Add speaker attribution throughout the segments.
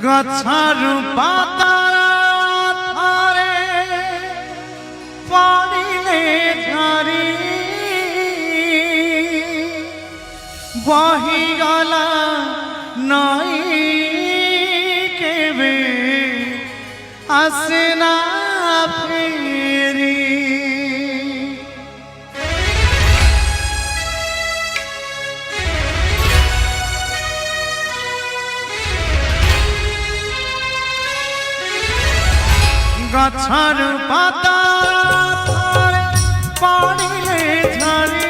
Speaker 1: गछर पातार थारे पड़िले झारी बहिगला नई केबे आसे ना फेरी गछर पाता थारे पड़िले झारी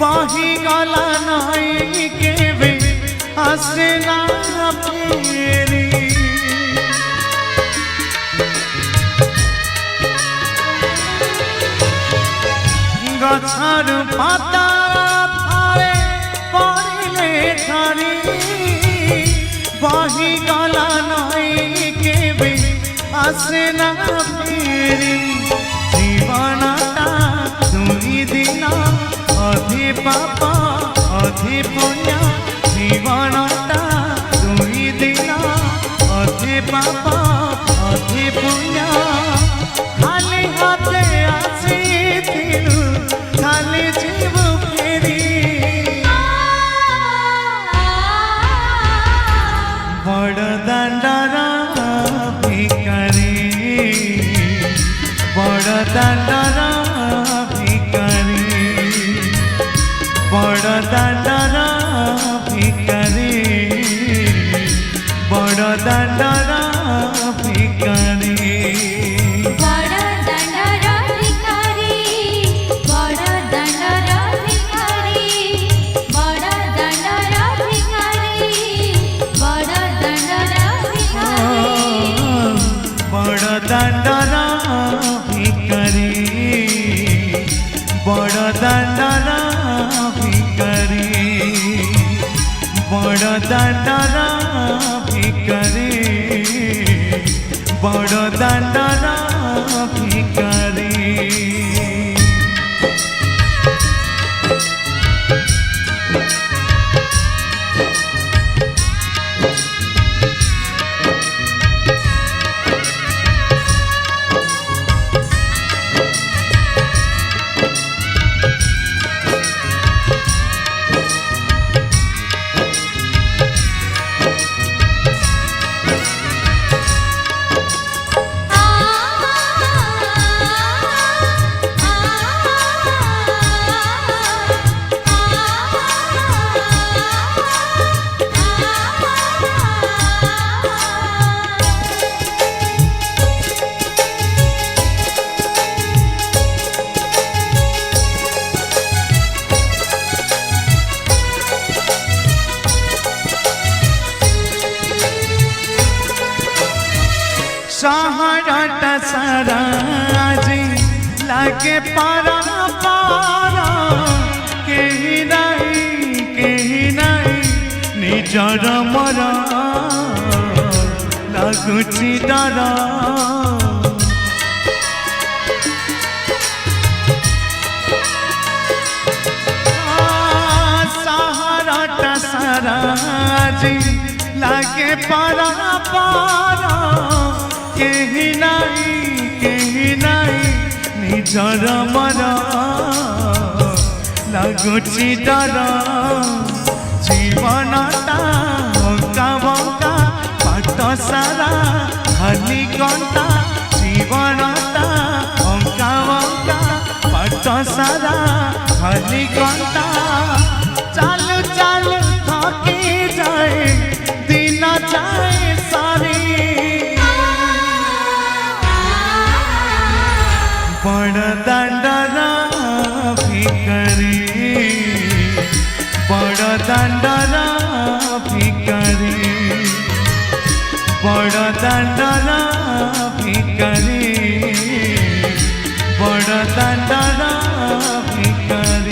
Speaker 1: बहिगला नई केबे आसे ना फेरी गछर पाता थारे पड़िले झारी बहिगला नई केबे आसे ना फेरी जीवनटा दुई दिन अधे पाप अधे पुण्य जीवनटा दुई दिन अधे पाप अधे पुण्य खाली हाथे आसीथिलु खाली जीव फेरी बड़ दांडर बड़ दांडर भिखारी बड़ दांडर भिखारी बड़ दांडर भिखारी बड़ दांडर भिखारी बड़ दांडर भिखारी बड़ दांडर भिखारी सहाराटा सारा जी लागे पारा पारा केही नहीं निजर मर लगुची डर सहाराटा सारा जी लागे पारा पारा केही नहीं निजर मर लगुची डर जीवनटा बंका बंका पाट सारा खाली कंटा जीवनटा बंका बंका पाट सारा खाली कंटा चालू चालू थकी जाए दिन जाए सारी बड़ दांडर भिखारी बड़ दांडर भिखारी बड़ दांडर भिखारी बड़ दांडर भिखारी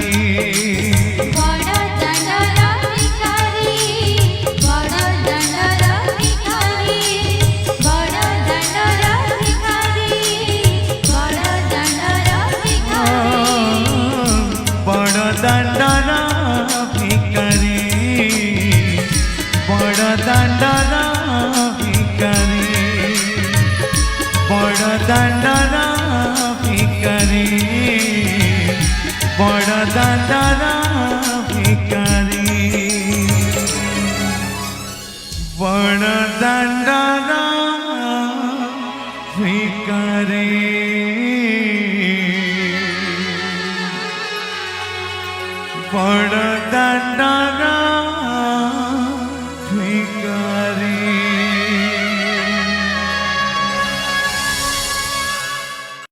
Speaker 2: दांडर
Speaker 1: বড় দান্ডারা ভিকারি বড় দান্ডারা ভিকারি